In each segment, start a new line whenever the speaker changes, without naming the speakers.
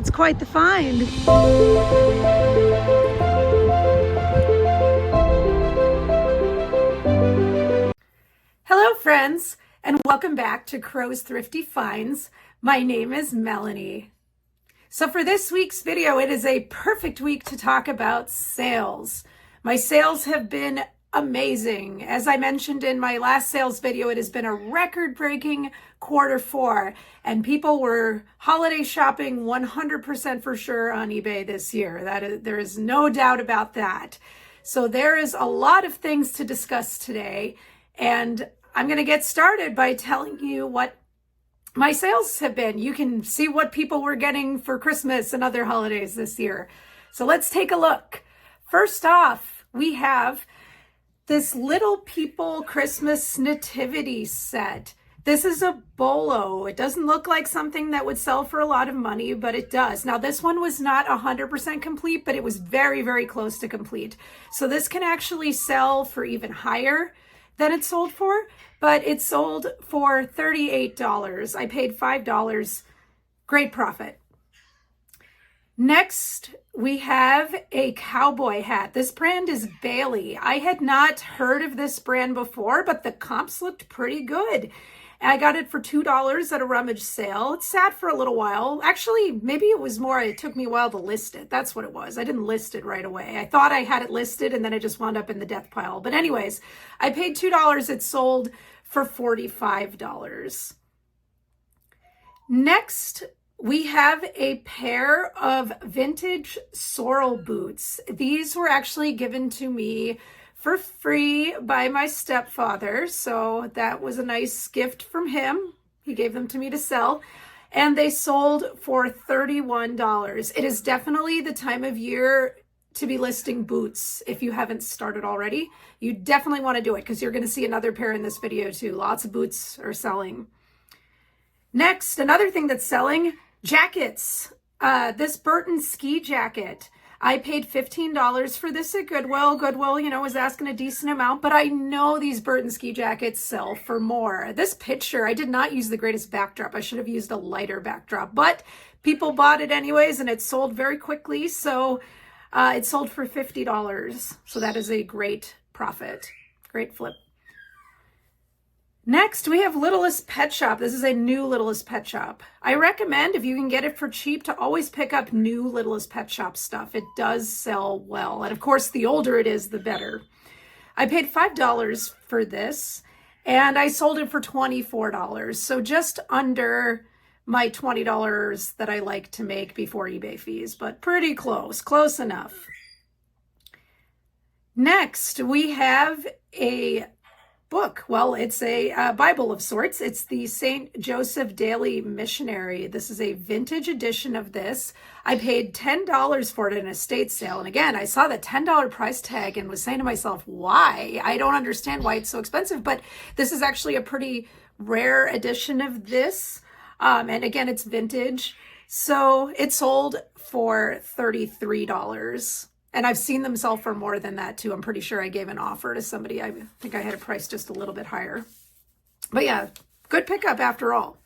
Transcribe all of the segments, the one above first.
It's quite the find. Hello friends, and welcome back to Crow's Thrifty Finds. My name is Melanie. So for this week's video, it is a perfect week to talk about sales. My sales have been amazing. As I mentioned in my last sales video, it has been a record-breaking Q4, and people were holiday shopping 100% for sure on eBay this year. There is no doubt about that. So there is a lot of things to discuss today, and I'm going to get started by telling you what my sales have been. You can see what people were getting for Christmas and other holidays this year. So let's take a look. First off, we have this Little People Christmas Nativity Set. This is a bolo. It doesn't look like something that would sell for a lot of money, but it does. Now, this one was not 100% complete, but it was very, very close to complete. So this can actually sell for even higher than it sold for, but it sold for $38. I paid $5. Great profit. Next, we have a cowboy hat. This brand is Bailey. I had not heard of this brand before, but the comps looked pretty good. I got it for $2 at a rummage sale. It sat for a little while. Actually, maybe it was more, it took me a while to list it. That's what it was. I didn't list it right away. I thought I had it listed and then it just wound up in the death pile. But anyways, I paid $2. It sold for $45. Next, we have a pair of vintage sorrel boots. These were actually given to me for free by my stepfather, so that was a nice gift from him. He gave them to me to sell, and they sold for $31. It is definitely the time of year to be listing boots. If you haven't started already, you definitely want to do it because you're going to see another pair in this video too. Lots of boots are selling. Next, another thing that's selling, jackets. This Burton Ski Jacket. I paid $15 for this at Goodwill. Goodwill, was asking a decent amount, but I know these Burton Ski Jackets sell for more. This picture, I did not use the greatest backdrop. I should have used a lighter backdrop, but people bought it anyways, and it sold very quickly, so it sold for $50. So that is a great profit. Great flip. Next, we have Littlest Pet Shop. This is a new Littlest Pet Shop. I recommend, if you can get it for cheap, to always pick up new Littlest Pet Shop stuff. It does sell well. And of course, the older it is, the better. I paid $5 for this, and I sold it for $24. So just under my $20 that I like to make before eBay fees, but pretty close, close enough. Next, we have a book. Well, it's a Bible of sorts. It's the St. Joseph Daily Missionary. This is a vintage edition of this. I paid $10 for it in a estate sale. And again, I saw the $10 price tag and was saying to myself, why? I don't understand why it's so expensive, but this is actually a pretty rare edition of this. And again, it's vintage. So it sold for $33. And I've seen them sell for more than that too. I'm pretty sure I gave an offer to somebody. I think I had a price just a little bit higher. But yeah, good pickup after all.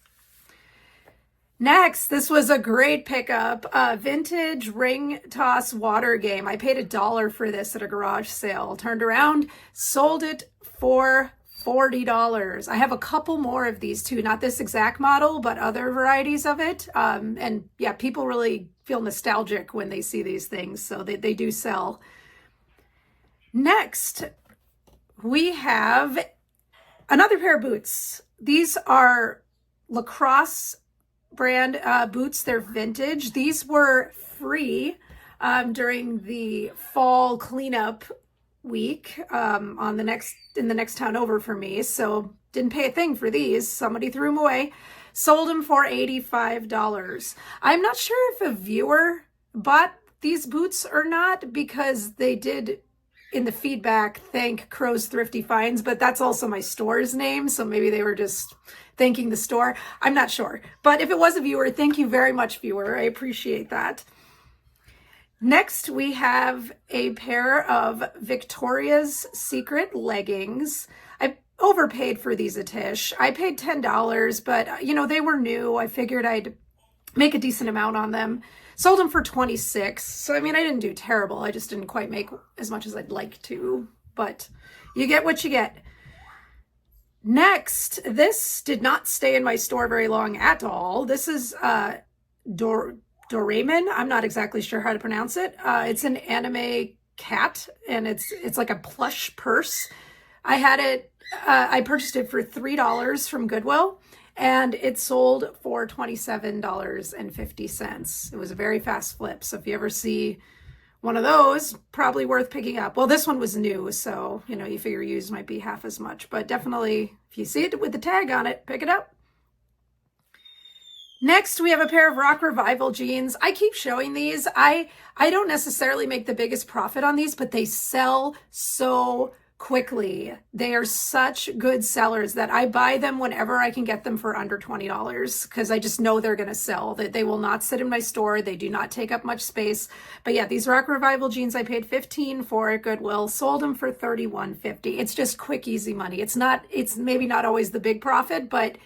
Next, this was a great pickup. Vintage ring toss water game. I paid $1 for this at a garage sale. Turned around, sold it for $40. I have a couple more of these too. Not this exact model, but other varieties of it. And yeah, people really feel nostalgic when they see these things, so they do sell. Next, we have another pair of boots. These are Lacrosse brand boots. They're vintage. These were free during the fall cleanup week in the next town over for me, so didn't pay a thing for these. Somebody threw them away. Sold them for $85. I'm not sure if a viewer bought these boots or not, because they did in the feedback thank Crow's Thrifty Finds, but that's also my store's name, so maybe they were just thanking the store. I'm not sure. But if it was a viewer, thank you very much, viewer. I appreciate that. Next, we have a pair of Victoria's Secret leggings. I overpaid for these a tish. I paid $10, but they were new. I figured I'd make a decent amount on them. Sold them for 26. So, I mean, I didn't do terrible. I just didn't quite make as much as I'd like to, but you get what you get. Next, this did not stay in my store very long at all. This is Doraemon. I'm not exactly sure how to pronounce it. It's an anime cat, and it's like a plush purse. I had it, I purchased it for $3 from Goodwill, and it sold for $27.50. It was a very fast flip. So if you ever see one of those, probably worth picking up. Well, this one was new, so, you know, you figure used might be half as much, but definitely if you see it with the tag on it, pick it up. Next, we have a pair of Rock Revival jeans. I keep showing these. I don't necessarily make the biggest profit on these, but they sell so quickly. They are such good sellers that I buy them whenever I can get them for under $20 because I just know they're going to sell, that they will not sit in my store. They do not take up much space. But yeah, these Rock Revival jeans, I paid $15 for at Goodwill, sold them for $31.50. It's just quick, easy money. It's maybe not always the big profit, but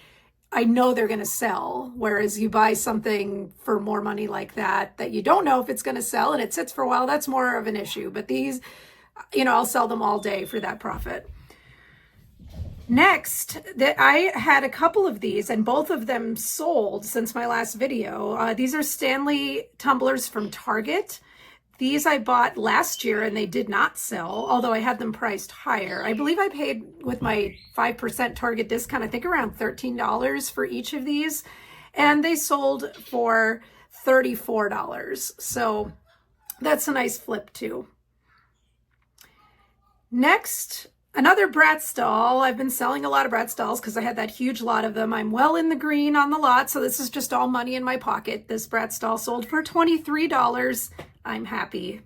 I know they're going to sell. Whereas you buy something for more money like that you don't know if it's going to sell and it sits for a while, that's more of an issue. But these, you know, I'll sell them all day for that profit. Next, I had a couple of these and both of them sold since my last video. These are Stanley Tumblers from Target. These I bought last year and they did not sell, although I had them priced higher. I believe I paid with my 5% Target discount, I think around $13 for each of these. And they sold for $34. So that's a nice flip too. Next, another Brat Doll. I've been selling a lot of Brat Dolls because I had that huge lot of them. I'm well in the green on the lot, so this is just all money in my pocket. This Brat Doll sold for $23. I'm happy.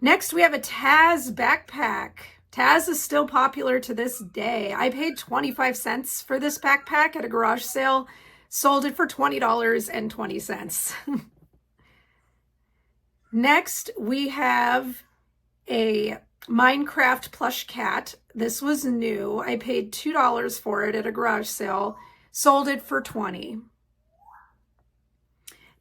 Next, we have a Taz Backpack. Taz is still popular to this day. I paid 25 cents for this backpack at a garage sale. Sold it for $20.20. Next, we have a Minecraft plush cat. This was new. I paid $2 for it at a garage sale. Sold it for $20.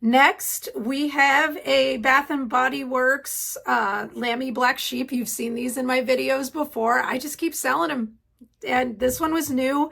Next, we have a Bath & Body Works Lammy Black Sheep. You've seen these in my videos before. I just keep selling them. And this one was new.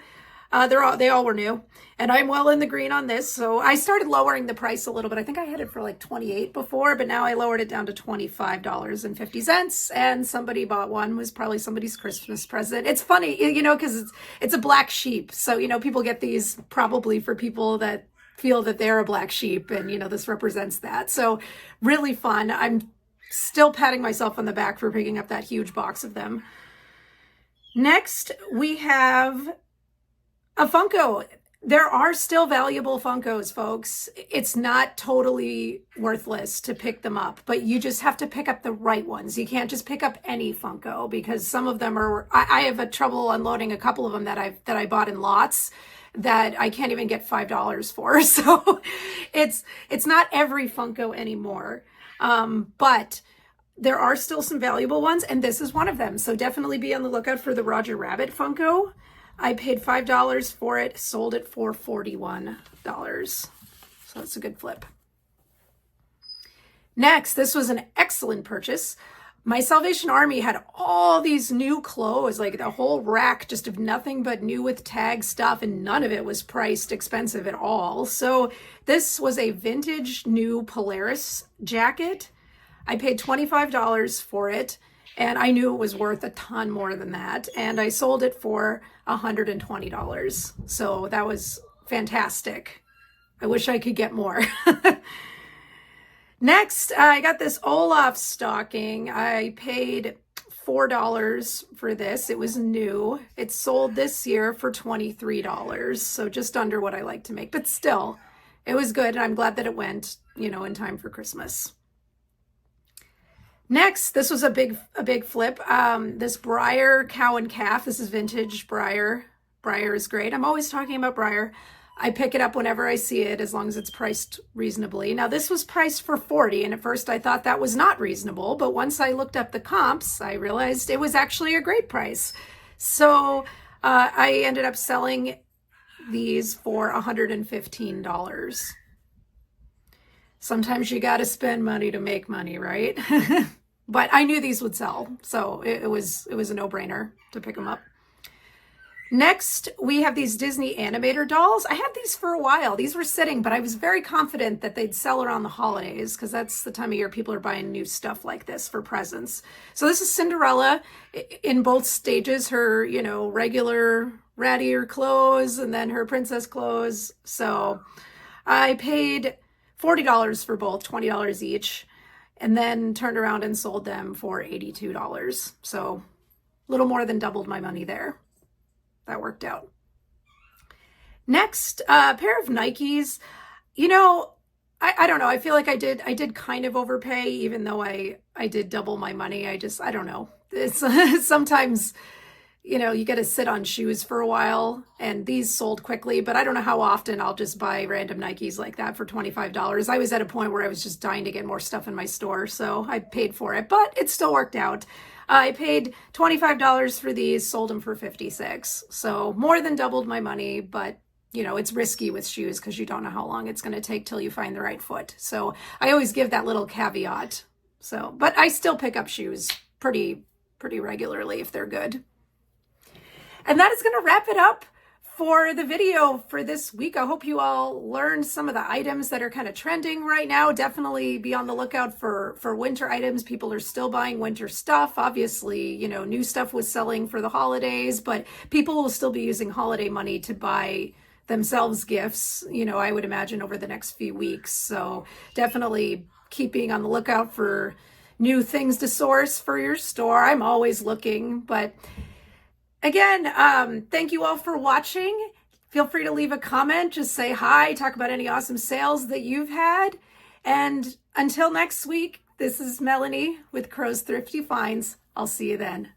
They all were new. And I'm well in the green on this. So I started lowering the price a little bit. I think I had it for like $28 before, but now I lowered it down to $25.50. And somebody bought one. It was probably somebody's Christmas present. It's funny, you know, because it's a black sheep. So, you know, people get these probably for people that feel that they're a black sheep, and you know, this represents that. So really fun. I'm still patting myself on the back for picking up that huge box of them. Next, we have a Funko. There are still valuable Funkos, folks. It's not totally worthless to pick them up, but you just have to pick up the right ones. You can't just pick up any Funko because some of them are, I have a trouble unloading a couple of them that I bought in lots that I can't even get $5 for. So it's not every Funko anymore. But there are still some valuable ones, and this is one of them. So definitely be on the lookout for the Roger Rabbit Funko. I paid $5 for it, sold it for $41. So that's a good flip. Next, this was an excellent purchase. My Salvation Army had all these new clothes, like the whole rack just of nothing but new with tag stuff, and none of it was priced expensive at all. So this was a vintage new Polaris jacket. I paid $25 for it, and I knew it was worth a ton more than that. And I sold it for $120. So that was fantastic. I wish I could get more. Next, I got this Olaf Stocking. I paid $4 for this. It was new. It sold this year for $23, so just under what I like to make. But still, it was good, and I'm glad that it went, you know, in time for Christmas. Next, this was a big flip. This Brier cow and calf. This is vintage Brier. Brier is great. I'm always talking about Brier. I pick it up whenever I see it, as long as it's priced reasonably. Now, this was priced for $40, and at first I thought that was not reasonable, but once I looked up the comps, I realized it was actually a great price. So I ended up selling these for $115. Sometimes you got to spend money to make money, right? But I knew these would sell, so it was a no-brainer to pick them up. Next, we have these Disney animator dolls. I had these for a while. These were sitting, but I was very confident that they'd sell around the holidays because that's the time of year people are buying new stuff like this for presents. So this is Cinderella in both stages, her, regular rattier clothes and then her princess clothes. So I paid $40 for both, $20 each, and then turned around and sold them for $82. So a little more than doubled my money there. That worked out. Next, a pair of Nikes. I don't know. I feel like I did kind of overpay, even though I did double my money. I don't know. It's sometimes, you get to sit on shoes for a while, and these sold quickly, but I don't know how often I'll just buy random Nikes like that for $25. I was at a point where I was just dying to get more stuff in my store, so I paid for it, but it still worked out. I paid $25 for these, sold them for $56. So more than doubled my money, but it's risky with shoes because you don't know how long it's going to take till you find the right foot. So I always give that little caveat. So, but I still pick up shoes pretty regularly if they're good. And that is going to wrap it up for the video for this week. I hope you all learned some of the items that are kind of trending right now. Definitely be on the lookout for winter items. People are still buying winter stuff. Obviously, new stuff was selling for the holidays, but people will still be using holiday money to buy themselves gifts, I would imagine over the next few weeks. So definitely keeping on the lookout for new things to source for your store. I'm always looking, but again, thank you all for watching. Feel free to leave a comment, just say hi, talk about any awesome sales that you've had. And until next week, this is Melanie with Crow's Thrifty Finds. I'll see you then.